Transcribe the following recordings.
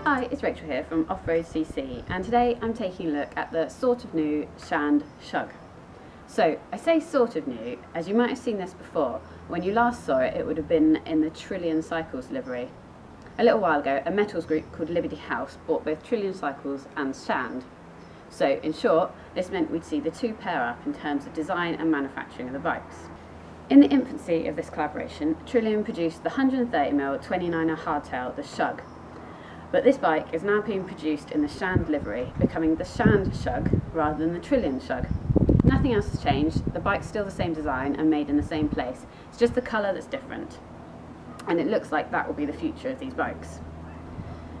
Hi, it's Rachel here from off-road.cc, and today I'm taking a look at the sort of new Shand Shug. So I say sort of new, as you might have seen this before. When you last saw it, it would have been in the Trillion Cycles livery. A little while ago, a metals group called Liberty House bought both Trillion Cycles and Shand. So in short, this meant we'd see the two pair up in terms of design and manufacturing of the bikes. In the infancy of this collaboration, Trillion produced the 130mm 29er hardtail, the Shug. But this bike is now being produced in the Shand livery, becoming the Shand Shug rather than the Trillion Shug. Nothing else has changed, the bike's still the same design and made in the same place, it's just the colour that's different. And it looks like that will be the future of these bikes.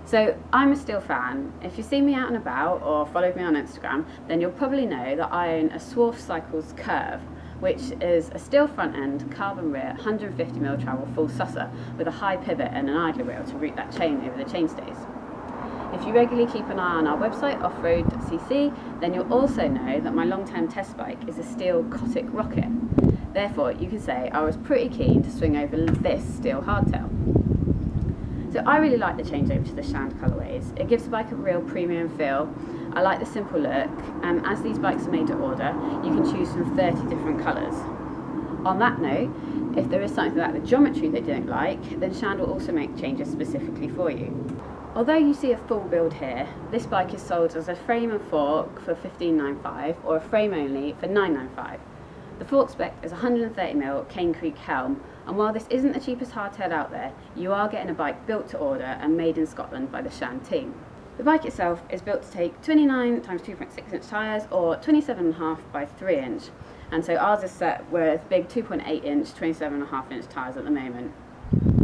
So I'm a steel fan. If you see me out and about or followed me on Instagram, then you'll probably know that I own a Swarf Cycles Curve, which is a steel front end, carbon rear, 150mm travel full susser with a high pivot and an idler wheel to route that chain over the chainstays. If you regularly keep an eye on our website, off-road.cc, then you'll also know that my long-term test bike is a steel Cotic Rocket. Therefore, you can say I was pretty keen to swing over this steel hardtail. So I really like the changeover to the Shand colourways. It gives the bike a real premium feel. I like the simple look, and as these bikes are made to order, you can choose from 30 different colours. On that note, if there is something about the geometry they don't like, then Shand will also make changes specifically for you. Although you see a full build here, this bike is sold as a frame and fork for $15.95 or a frame only for $9.95. The fork spec is 130mm Cane Creek helm, and while this isn't the cheapest hardtail out there, you are getting a bike built to order and made in Scotland by the Shand team. The bike itself is built to take 29 x 2.6 inch tyres or 27.5 by 3 inch, and so ours is set with big 2.8 inch, 27.5 inch tyres at the moment.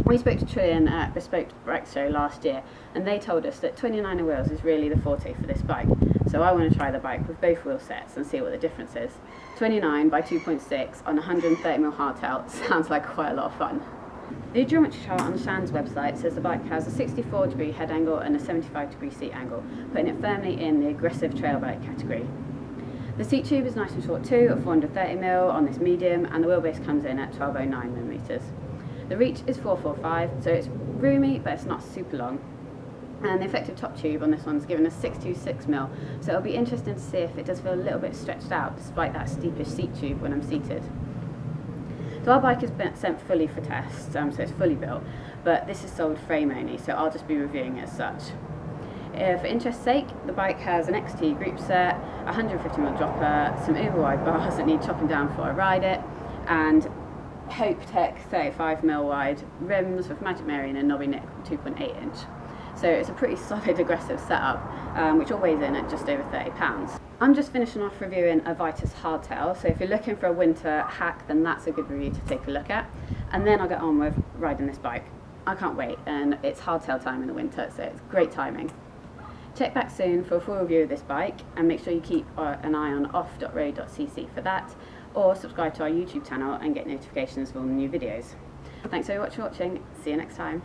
We spoke to Trillion at Bespoke Bike Show last year, and they told us that 29er wheels is really the forte for this bike, so I want to try the bike with both wheel sets and see what the difference is. 29 by 2.6 on 130mm hardtail sounds like quite a lot of fun. The geometry chart on Shand's website says the bike has a 64-degree head angle and a 75-degree seat angle, putting it firmly in the aggressive trail bike category. The seat tube is nice and short too, at 430mm on this medium, and the wheelbase comes in at 1209mm. The reach is 445, so it's roomy, but it's not super long. And the effective top tube on this one's given us 626mm, so it'll be interesting to see if it does feel a little bit stretched out despite that steepish seat tube when I'm seated. So our bike has been sent fully for tests, so it's fully built, but this is sold frame only, so I'll just be reviewing it as such. For interest's sake, the bike has an XT group set, a 150mm dropper, some uber wide bars that need chopping down before I ride it, and Hope Tech 35mm wide rims with Magic Mary and a knobby nick 2.8 inch. So it's a pretty solid aggressive setup, which all weighs in at just over £30. I'm just finishing off reviewing a Vitus hardtail, so if you're looking for a winter hack, then that's a good review to take a look at. And then I'll get on with riding this bike. I can't wait, and it's hardtail time in the winter, so it's great timing. Check back soon for a full review of this bike, and make sure you keep an eye on off.road.cc for that, or subscribe to our YouTube channel and get notifications for all the new videos. Thanks so much for watching, see you next time.